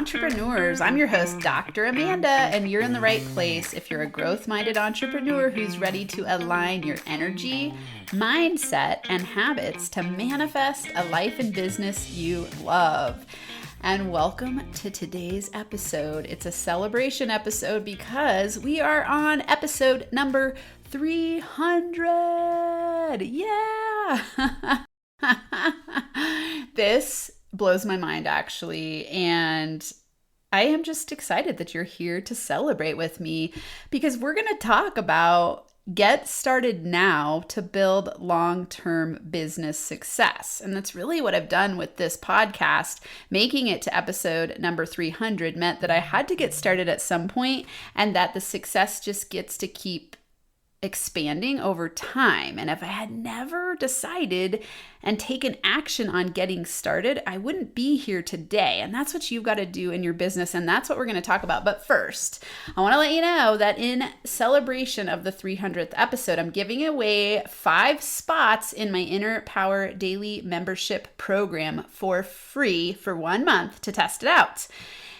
entrepreneurs. I'm your host, Dr. Amanda, and you're in the right place if you're a growth-minded entrepreneur who's ready to align your energy, mindset, and habits to manifest a life and business you love. And welcome to today's episode. It's a celebration episode because we are on episode number 300. Yeah! This blows my mind, actually, and I am just excited that you're here to celebrate with me because we're going to talk about get started now to build long-term business success. And that's really what I've done with this podcast. Making it to episode number 300 meant that I had to get started at some point and that the success just gets to keep expanding over time. And if I had never decided and taken action on getting started, I wouldn't be here today. And that's what you've got to do in your business. And that's what we're going to talk about. But first, I want to let you know that in celebration of the 300th episode, I'm giving away 5 spots in my Inner Power Daily membership program for free for 1 month to test it out.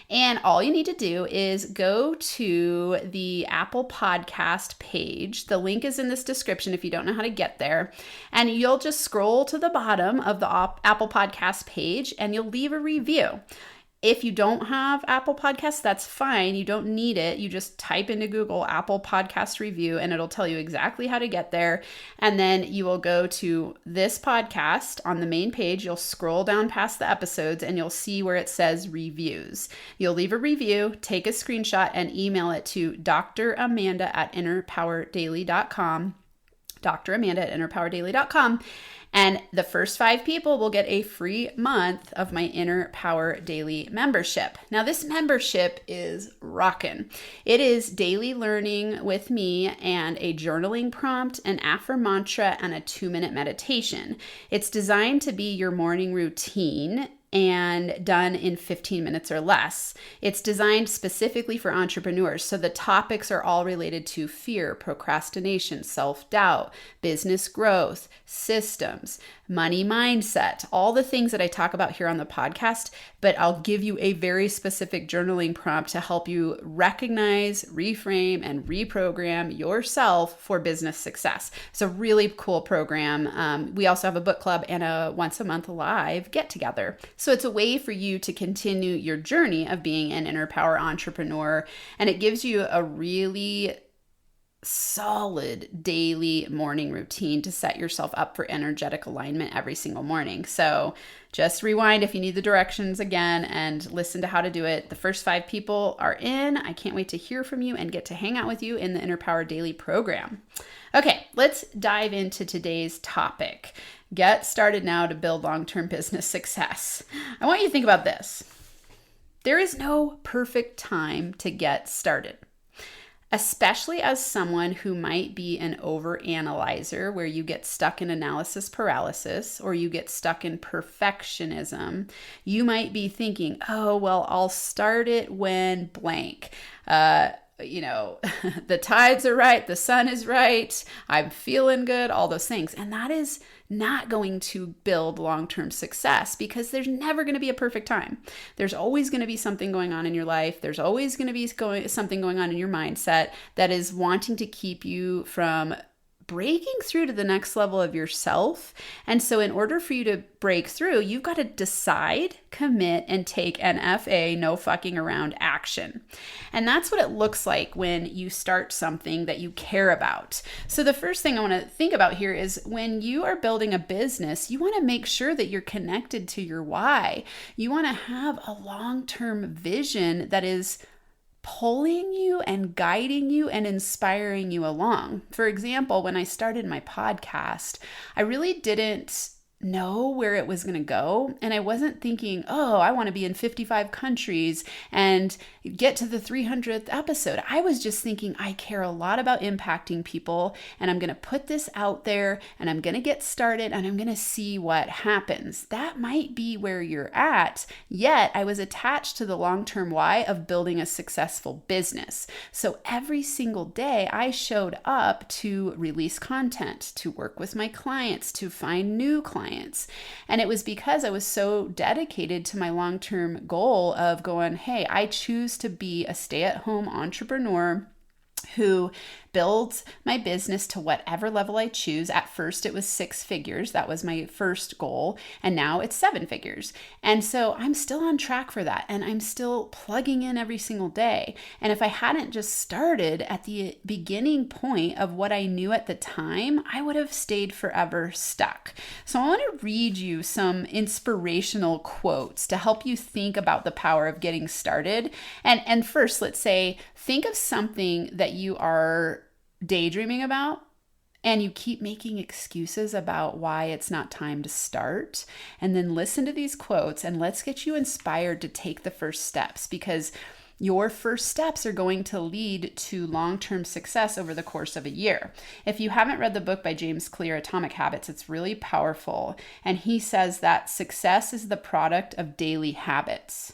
And all you need to do is go to the Apple Podcast page. The link is in this description if you don't know how to get there. And you'll just scroll to the bottom of the Apple Podcast page and you'll leave a review. If you don't have Apple Podcasts, that's fine. You don't need it. You just type into Google Apple Podcast review and it'll tell you exactly how to get there. And then you will go to this podcast on the main page. You'll scroll down past the episodes and you'll see where it says reviews. You'll leave a review, take a screenshot and email it to dramanda@innerpowerdaily.com, dramanda@innerpowerdaily.com. And the first 5 people will get a free month of my Inner Power Daily membership. Now, this membership is rockin'. It is daily learning with me and a journaling prompt, an mantra, and a 2-minute meditation. It's designed to be your morning routine and done in 15 minutes or less. It's designed specifically for entrepreneurs. So the topics are all related to fear, procrastination, self-doubt, business growth, systems, money mindset, all the things that I talk about here on the podcast, but I'll give you a very specific journaling prompt to help you recognize, reframe, and reprogram yourself for business success. It's a really cool program. We also have a book club and a once a month live get together. So it's a way for you to continue your journey of being an inner power entrepreneur. And it gives you a really solid daily morning routine to set yourself up for energetic alignment every single morning. So just rewind if you need the directions again and listen to how to do it. The first 5 people are in. I can't wait to hear from you and get to hang out with you in the Inner Power Daily program. Okay, let's dive into today's topic. Get started now to build long-term business success. I want you to think about this. There is no perfect time to get started. Especially as someone who might be an overanalyzer, where you get stuck in analysis paralysis or you get stuck in perfectionism, you might be thinking, oh, well, I'll start it when blank. The tides are right, the sun is right, I'm feeling good, all those things. And that is not going to build long-term success because there's never going to be a perfect time. There's always going to be something going on in your life. There's always going to be something going on in your mindset that is wanting to keep you from breaking through to the next level of yourself. And so in order for you to break through, you've got to decide, commit, and take NFA, no fucking around action. And that's what it looks like when you start something that you care about. So the first thing I want to think about here is when you are building a business, you want to make sure that you're connected to your why. You want to have a long-term vision that is pulling you and guiding you and inspiring you along. For example, when I started my podcast, I really didn't know where it was going to go. And I wasn't thinking, oh, I want to be in 55 countries and get to the 300th episode. I was just thinking, I care a lot about impacting people and I'm going to put this out there and I'm going to get started and I'm going to see what happens. That might be where you're at, yet I was attached to the long-term why of building a successful business. So every single day I showed up to release content, to work with my clients, to find new clients, clients. And it was because I was so dedicated to my long-term goal of going, hey, I choose to be a stay-at-home entrepreneur who builds my business to whatever level I choose. At first, it was 6 figures. That was my first goal. And now it's 7 figures. And so I'm still on track for that. And I'm still plugging in every single day. And if I hadn't just started at the beginning point of what I knew at the time, I would have stayed forever stuck. So I want to read you some inspirational quotes to help you think about the power of getting started. And first, let's say, think of something that you are daydreaming about and you keep making excuses about why it's not time to start. And then listen to these quotes and let's get you inspired to take the first steps, because your first steps are going to lead to long-term success over the course of a year. If you haven't read the book by James Clear, Atomic Habits, it's really powerful. And he says that success is the product of daily habits.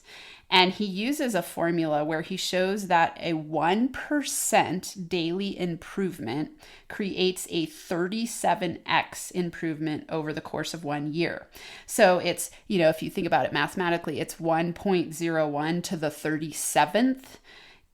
And he uses a formula where he shows that a 1% daily improvement creates a 37x improvement over the course of 1 year. So it's, if you think about it mathematically, it's 1.01 to the 37th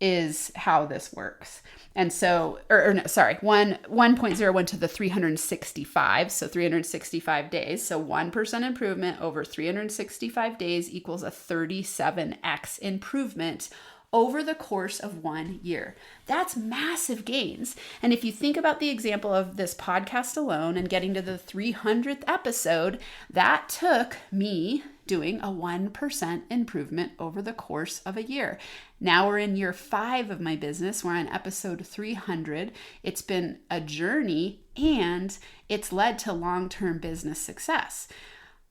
is how this works. And so, 1.01 to the 365, so 365 days. So 1% improvement over 365 days equals a 37x improvement over the course of 1 year. That's massive gains. And if you think about the example of this podcast alone and getting to the 300th episode, that took me doing a 1% improvement over the course of a year. Now we're in year 5 of my business. We're on episode 300. It's been a journey and it's led to long-term business success.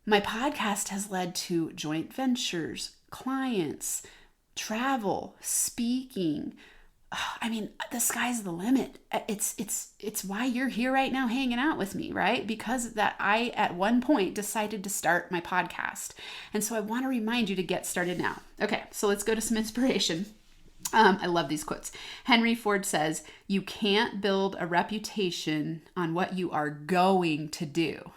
My podcast has led to joint ventures, clients, travel, speaking. I mean, the sky's the limit. It's why you're here right now hanging out with me, right? Because that I, at one point, decided to start my podcast. And so I want to remind you to get started now. Okay, so let's go to some inspiration. I love these quotes. Henry Ford says, "You can't build a reputation on what you are going to do."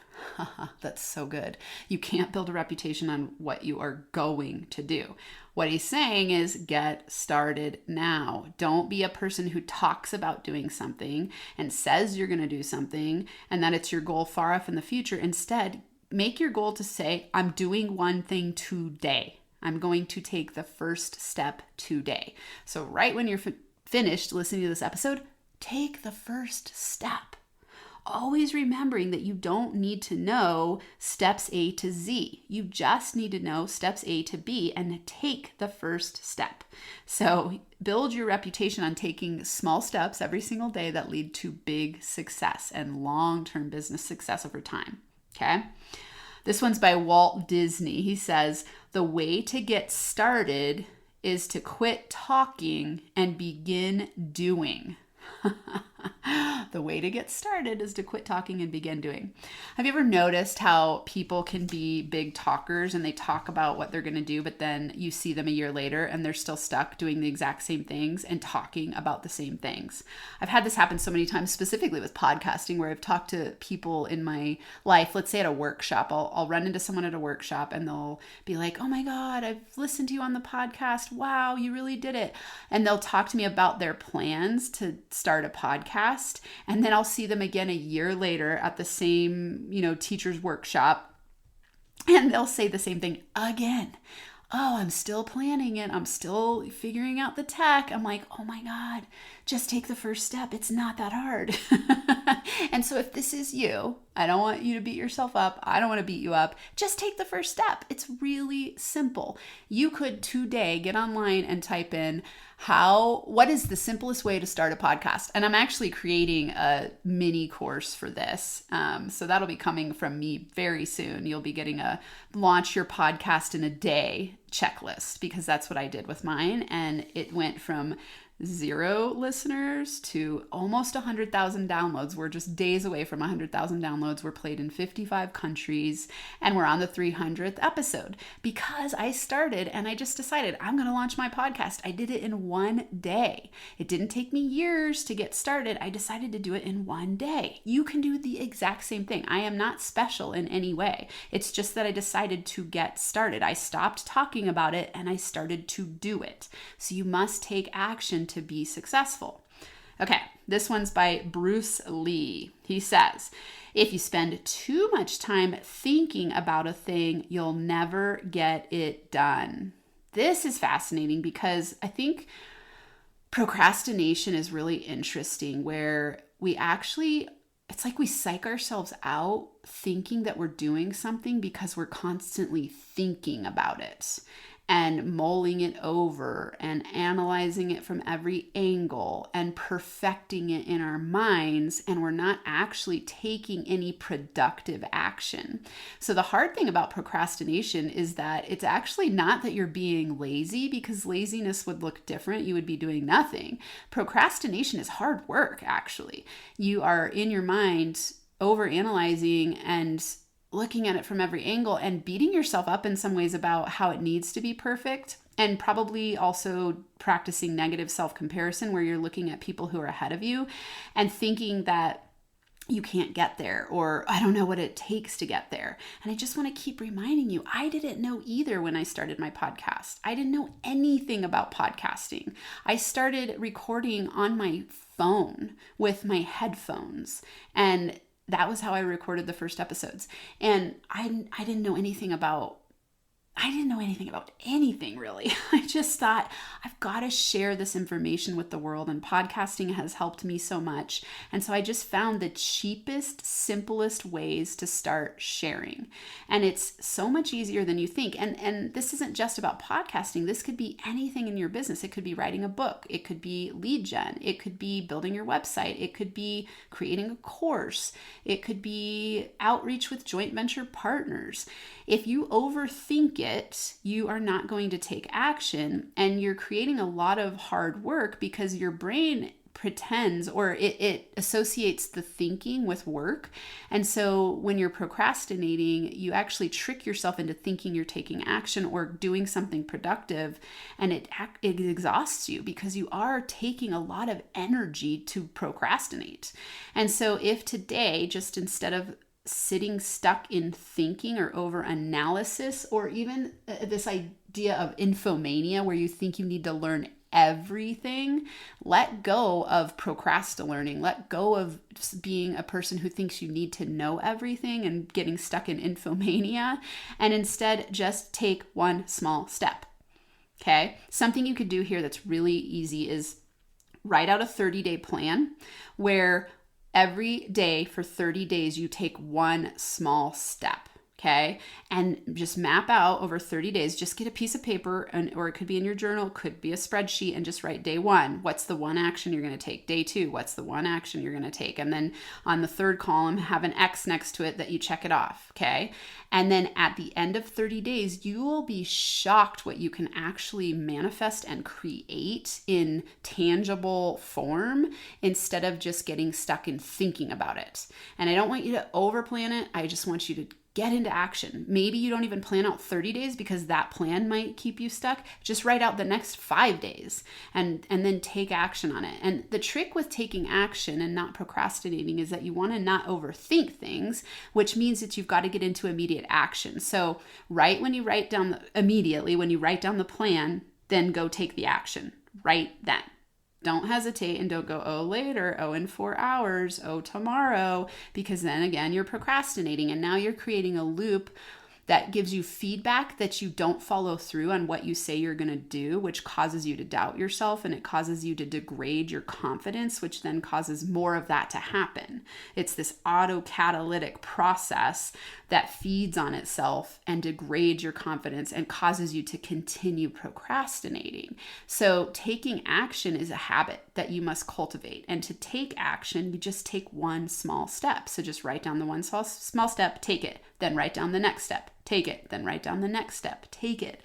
That's so good. You can't build a reputation on what you are going to do. What he's saying is get started now. Don't be a person who talks about doing something and says you're going to do something and that it's your goal far off in the future. Instead, make your goal to say, I'm doing one thing today. I'm going to take the first step today. So right when you're finished listening to this episode, take the first step. Always remembering that you don't need to know steps A to Z. You just need to know steps A to B and take the first step. So build your reputation on taking small steps every single day that lead to big success and long-term business success over time. Okay? This one's by Walt Disney. He says, "The way to get started is to quit talking and begin doing." The way to get started is to quit talking and begin doing. Have you ever noticed how people can be big talkers and they talk about what they're going to do, but then you see them a year later and they're still stuck doing the exact same things and talking about the same things? I've had this happen so many times, specifically with podcasting, where I've talked to people in my life, let's say at a workshop. I'll run into someone at a workshop and they'll be like, "Oh my God, I've listened to you on the podcast. Wow, you really did it." And they'll talk to me about their plans to start a podcast. And then I'll see them again a year later at the same, teacher's workshop. And they'll say the same thing again. "Oh, I'm still planning it. I'm still figuring out the tech." I'm like, oh my God, just take the first step. It's not that hard. And so if this is you, I don't want you to beat yourself up. I don't want to beat you up. Just take the first step. It's really simple. You could today get online and type in what is the simplest way to start a podcast? And I'm actually creating a mini course for this. So that'll be coming from me very soon. You'll be getting a launch your podcast in a day checklist, because that's what I did with mine. And it went from 0 listeners to almost 100,000 downloads. We're just days away from 100,000 downloads. We're played in 55 countries, and we're on the 300th episode because I started and I just decided I'm going to launch my podcast. I did it in one day. It didn't take me years to get started. I decided to do it in one day. You can do the exact same thing. I am not special in any way. It's just that I decided to get started. I stopped talking about it and I started to do it. So you must take action to be successful. Okay, this one's by Bruce Lee. He says, if you spend too much time thinking about a thing, you'll never get it done. This is fascinating because I think procrastination is really interesting, where it's like we psych ourselves out thinking that we're doing something because we're constantly thinking about it and mulling it over and analyzing it from every angle and perfecting it in our minds, and we're not actually taking any productive action. So the hard thing about procrastination is that it's actually not that you're being lazy, because laziness would look different. You would be doing nothing. Procrastination is hard work, actually. You are in your mind overanalyzing and looking at it from every angle and beating yourself up in some ways about how it needs to be perfect, and probably also practicing negative self-comparison, where you're looking at people who are ahead of you and thinking that you can't get there, or I don't know what it takes to get there. And I just want to keep reminding you, I didn't know either when I started my podcast. I didn't know anything about podcasting. I started recording on my phone with my headphones, and that was how I recorded the first episodes. And I didn't know anything about anything really. I just thought, I've got to share this information with the world, and podcasting has helped me so much. And so I just found the cheapest, simplest ways to start sharing. And it's so much easier than you think. And this isn't just about podcasting. This could be anything in your business. It could be writing a book. It could be lead gen. It could be building your website. It could be creating a course. It could be outreach with joint venture partners. If you overthink it, you are not going to take action, and you're creating a lot of hard work because your brain pretends, or it associates the thinking with work. And so when you're procrastinating, you actually trick yourself into thinking you're taking action or doing something productive, and it exhausts you because you are taking a lot of energy to procrastinate. And so if today, just instead of sitting stuck in thinking or over analysis, or even this idea of infomania where you think you need to learn everything, let go of procrastinating. Let go of being a person who thinks you need to know everything and getting stuck in infomania, and instead just take one small step. Okay? Something you could do here that's really easy is write out a 30-day plan where every day for 30 days, you take one small step, okay? And just map out over 30 days. Just get a piece of paper, or it could be in your journal, could be a spreadsheet, and just write day 1. What's the one action you're going to take? Day 2, what's the one action you're going to take? And then on the third column, have an X next to it that you check it off, okay? And then at the end of 30 days, you will be shocked what you can actually manifest and create in tangible form instead of just getting stuck in thinking about it. And I don't want you to overplan it. I just want you to get into action. Maybe you don't even plan out 30 days because that plan might keep you stuck. Just write out the next 5 days and then take action on it. And the trick with taking action and not procrastinating is that you want to not overthink things, which means that you've got to get into immediate action. So immediately when you write down the plan, then go take the action right then. Don't hesitate, and don't go, oh, later, oh, in 4 hours, oh, tomorrow, because then again, you're procrastinating, and now you're creating a loop that gives you feedback that you don't follow through on what you say you're going to do, which causes you to doubt yourself, and it causes you to degrade your confidence, which then causes more of that to happen. It's this autocatalytic process that feeds on itself and degrades your confidence and causes you to continue procrastinating. So taking action is a habit that you must cultivate. And to take action, you just take one small step. So just write down the one small step, take it, then write down the next step, take it, then write down the next step, take it.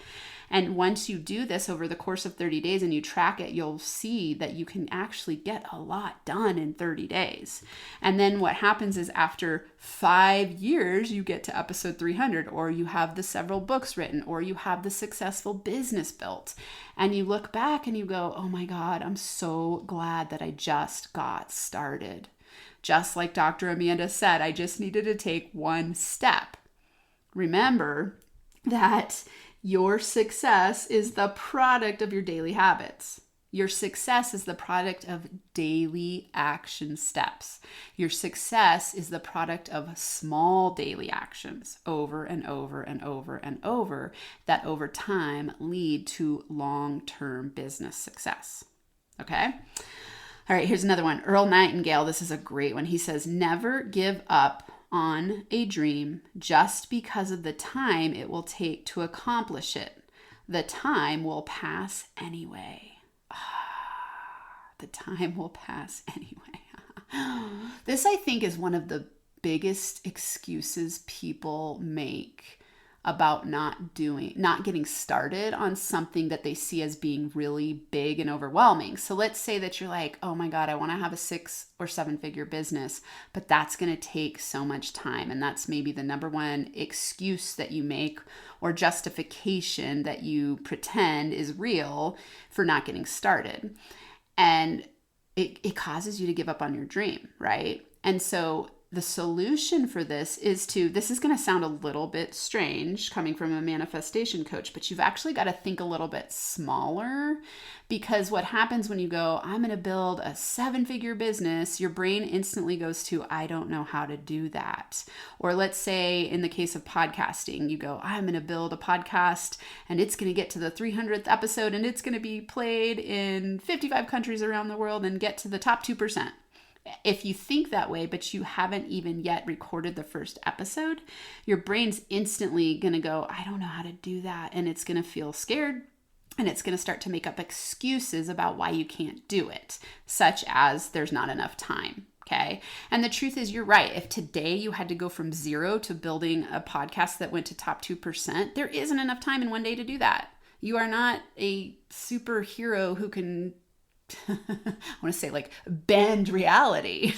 And once you do this over the course of 30 days and you track it, you'll see that you can actually get a lot done in 30 days. And then what happens is after 5 years, you get to episode 300, or you have the several books written, or you have the successful business built. And you look back and you go, oh my God, I'm so glad that I just got started. Just like Dr. Amanda said, I just needed to take one step. Remember that your success is the product of your daily habits. Your success is the product of daily action steps. Your success is the product of small daily actions over and over and over and over that over time lead to long-term business success. Okay? All right, here's another one. Earl Nightingale, this is a great one. He says, never give up on a dream just because of the time it will take to accomplish it. The time will pass anyway. The time will pass anyway. This, I think, is one of the biggest excuses people make about not getting started on something that they see as being really big and overwhelming. So let's say that you're like, oh my God, I want to have a 6 or 7 figure business, but that's going to take so much time. And that's maybe the number one excuse that you make or justification that you pretend is real for not getting started. And it causes you to give up on your dream, right? And so the solution for this is this is going to sound a little bit strange coming from a manifestation coach, but you've actually got to think a little bit smaller, because what happens when you go, I'm going to build a 7-figure business, your brain instantly goes to, I don't know how to do that. Or let's say in the case of podcasting, you go, I'm going to build a podcast and it's going to get to the 300th episode and it's going to be played in 55 countries around the world and get to the top 2%. If you think that way, but you haven't even yet recorded the first episode, your brain's instantly going to go, I don't know how to do that. And it's going to feel scared, and it's going to start to make up excuses about why you can't do it, such as there's not enough time. Okay. And the truth is, you're right. If today you had to go from 0 to building a podcast that went to top 2%, there isn't enough time in one day to do that. You are not a superhero who can I want to say like bend reality.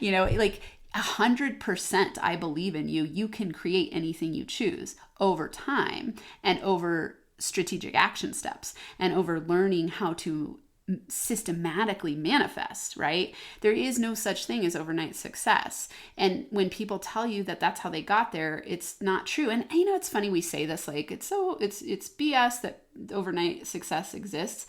Like 100% I believe in you. You can create anything you choose over time and over strategic action steps and over learning how to systematically manifest, right? There is no such thing as overnight success. And when people tell you that that's how they got there, it's not true. And it's funny we say this, like it's BS that overnight success exists.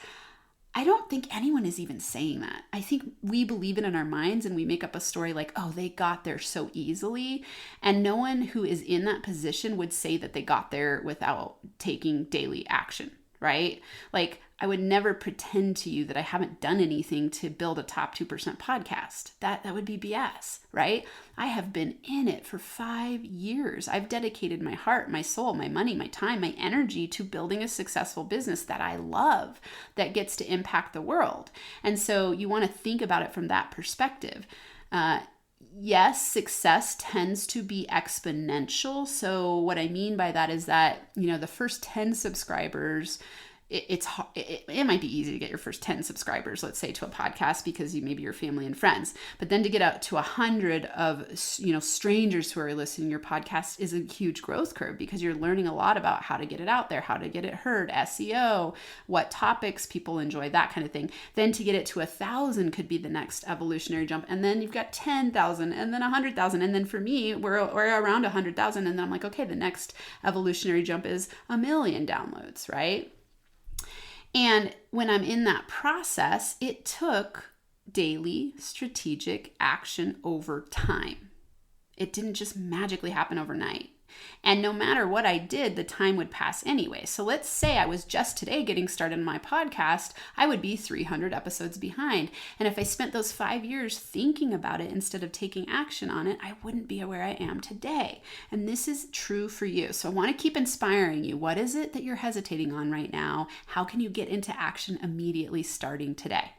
I don't think anyone is even saying that. I think we believe it in our minds and we make up a story like, oh, they got there so easily. And no one who is in that position would say that they got there without taking daily action, right? Like, I would never pretend to you that I haven't done anything to build a top 2% podcast. That would be BS, right? I have been in it for 5 years. I've dedicated my heart, my soul, my money, my time, my energy to building a successful business that I love, that gets to impact the world. And so you want to think about it from that perspective. Yes, success tends to be exponential. So what I mean by that is that, the first 10 subscribers, it might be easy to get your first 10 subscribers, let's say, to a podcast because maybe your family and friends. But then to get out to 100 of strangers who are listening to your podcast is a huge growth curve, because you're learning a lot about how to get it out there, how to get it heard, SEO, what topics people enjoy, that kind of thing. Then to get it to 1,000 could be the next evolutionary jump. And then you've got 10,000 and then 100,000. And then for me, we're around 100,000. And then I'm like, okay, the next evolutionary jump is 1 million downloads, right? And when I'm in that process, it took daily strategic action over time. It didn't just magically happen overnight. And no matter what I did, the time would pass anyway. So let's say I was just today getting started on my podcast, I would be 300 episodes behind. And if I spent those 5 years thinking about it instead of taking action on it, I wouldn't be where I am today. And this is true for you. So I want to keep inspiring you. What is it that you're hesitating on right now? How can you get into action immediately starting today?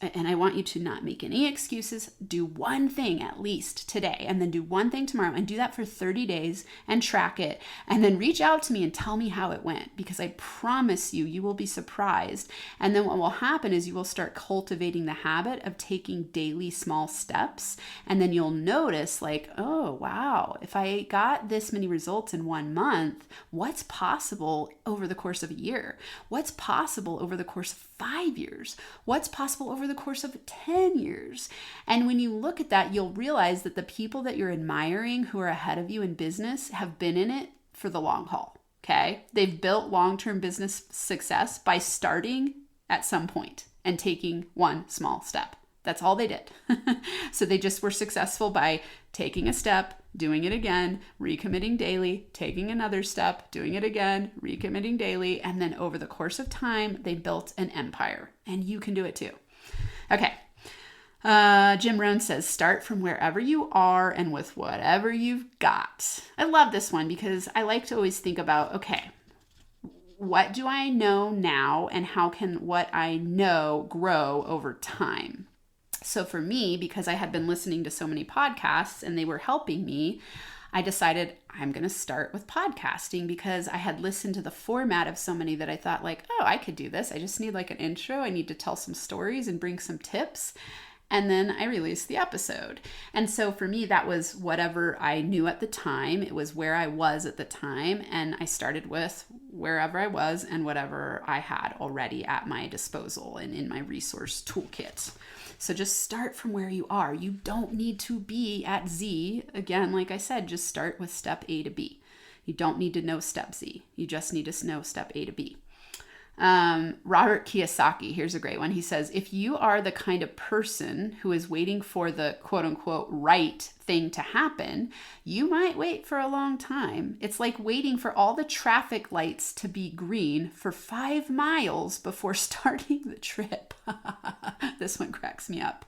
And I want you to not make any excuses. Do one thing at least today, and then do one thing tomorrow, and do that for 30 days and track it. And then reach out to me and tell me how it went, because I promise you, you will be surprised. And then what will happen is you will start cultivating the habit of taking daily small steps. And then you'll notice like, oh, wow, if I got this many results in 1 month, what's possible over the course of a year? What's possible over the course of 5 years? What's possible over the course of 10 years? And when you look at that, you'll realize that the people that you're admiring who are ahead of you in business have been in it for the long haul, okay? They've built long-term business success by starting at some point and taking one small step. That's all they did. So they just were successful by taking a step, doing it again, recommitting daily, taking another step, doing it again, recommitting daily. And then over the course of time, they built an empire. And you can do it too. Okay. Jim Rohn says, start from wherever you are and with whatever you've got. I love this one because I like to always think about, okay, what do I know now and how can what I know grow over time? So for me, because I had been listening to so many podcasts and they were helping me, I decided I'm going to start with podcasting because I had listened to the format of so many that I thought like, oh, I could do this. I just need like an intro. I need to tell some stories and bring some tips. And then I released the episode. And so for me, that was whatever I knew at the time. It was where I was at the time. And I started with wherever I was and whatever I had already at my disposal and in my resource toolkit. So just start from where you are. You don't need to be at Z. Again, like I said, just start with step A to B. You don't need to know step Z. You just need to know step A to B. Robert Kiyosaki, here's a great one. He says, if you are the kind of person who is waiting for the quote unquote right thing to happen, you might wait for a long time. It's like waiting for all the traffic lights to be green for 5 miles before starting the trip. This one cracks me up.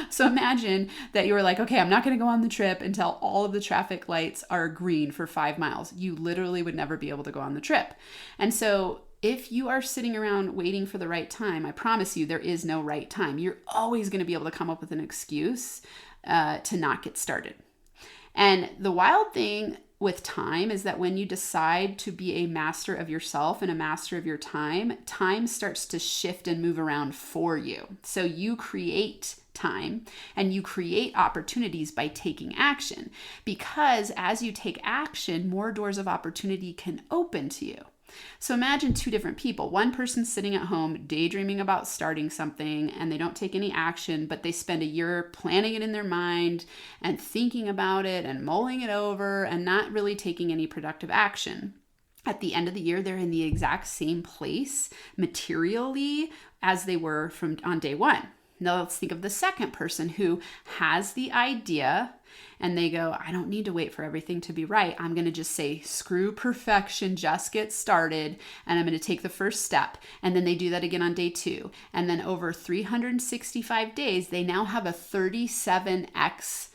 So imagine that you were like, okay, I'm not going to go on the trip until all of the traffic lights are green for 5 miles. You literally would never be able to go on the trip. And so if you are sitting around waiting for the right time, I promise you there is no right time. You're always going to be able to come up with an excuse to not get started. And the wild thing with time is that when you decide to be a master of yourself and a master of your time, time starts to shift and move around for you. So you create time and you create opportunities by taking action, because as you take action, more doors of opportunity can open to you. So imagine 2 different people. One person sitting at home daydreaming about starting something and they don't take any action, but they spend a year planning it in their mind and thinking about it and mulling it over and not really taking any productive action. At the end of the year, they're in the exact same place materially as they were on day one. Now let's think of the second person who has the idea and they go, I don't need to wait for everything to be right. I'm going to just say, screw perfection, just get started. And I'm going to take the first step. And then they do that again on day 2. And then over 365 days, they now have a 37x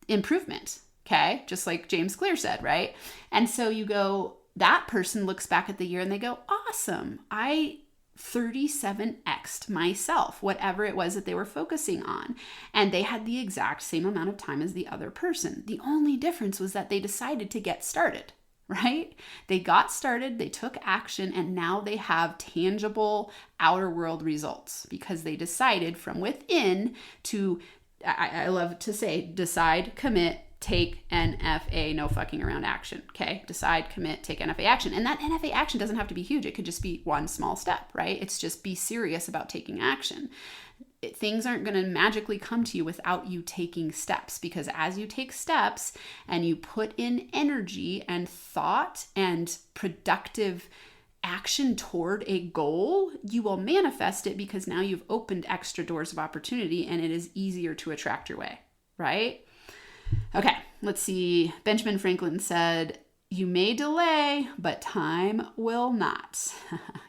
improvement. Okay. Just like James Clear said, right? And so you go, that person looks back at the year and they go, awesome. I 37x'd myself, whatever it was that they were focusing on. And they had the exact same amount of time as the other person. The only difference was that they decided to get started, right? They got started, they took action, and now they have tangible outer world results because they decided from within to, I love to say, decide, commit, take NFA, no fucking around action. Okay. Decide, commit, take NFA action. And that NFA action doesn't have to be huge. It could just be one small step, right? It's just be serious about taking action. Things aren't going to magically come to you without you taking steps, because as you take steps and you put in energy and thought and productive action toward a goal, you will manifest it because now you've opened extra doors of opportunity and it is easier to attract your way, right? Okay, let's see. Benjamin Franklin said, you may delay, but time will not.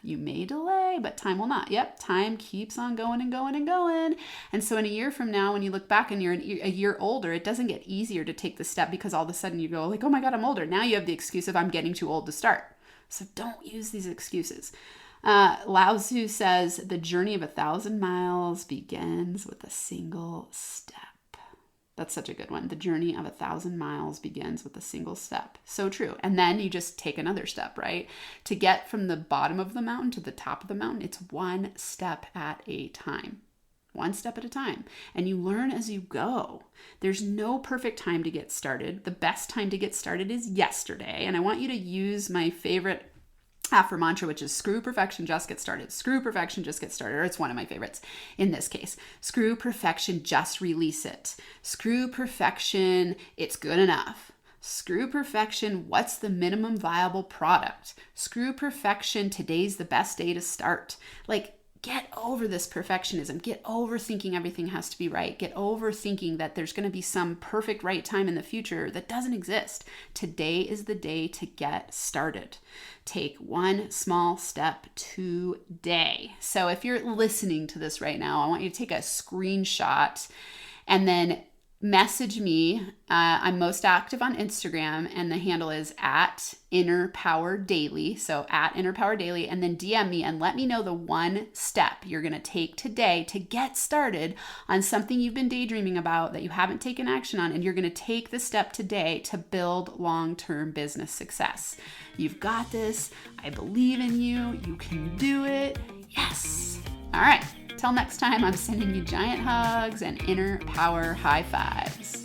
You may delay, but time will not. Yep, time keeps on going and going and going. And so in a year from now, when you look back and you're a year older, it doesn't get easier to take the step because all of a sudden you go like, oh my God, I'm older. Now you have the excuse of I'm getting too old to start. So don't use these excuses. Lao Tzu says, the journey of 1,000 miles begins with a single step. That's such a good one. The journey of 1,000 miles begins with a single step. So true. And then you just take another step, right? To get from the bottom of the mountain to the top of the mountain, it's one step at a time. One step at a time. And you learn as you go. There's no perfect time to get started. The best time to get started is yesterday. And I want you to use my favorite mantra, which is screw perfection, just get started. Screw perfection, just get started. Or it's one of my favorites in this case. Screw perfection, just release it. Screw perfection, it's good enough. Screw perfection, what's the minimum viable product? Screw perfection, today's the best day to start. Like, get over this perfectionism. Get over thinking everything has to be right. Get over thinking that there's going to be some perfect right time in the future that doesn't exist. Today is the day to get started. Take one small step today. So if you're listening to this right now, I want you to take a screenshot and then message me. I'm most active on Instagram, and the handle is at Inner Power Daily. So at Inner Power Daily, and then DM me and let me know the one step you're going to take today to get started on something you've been daydreaming about that you haven't taken action on. And you're going to take the step today to build long-term business success. You've got this. I believe in you. You can do it. Yes. All right. Till next time, I'm sending you giant hugs and inner power high fives.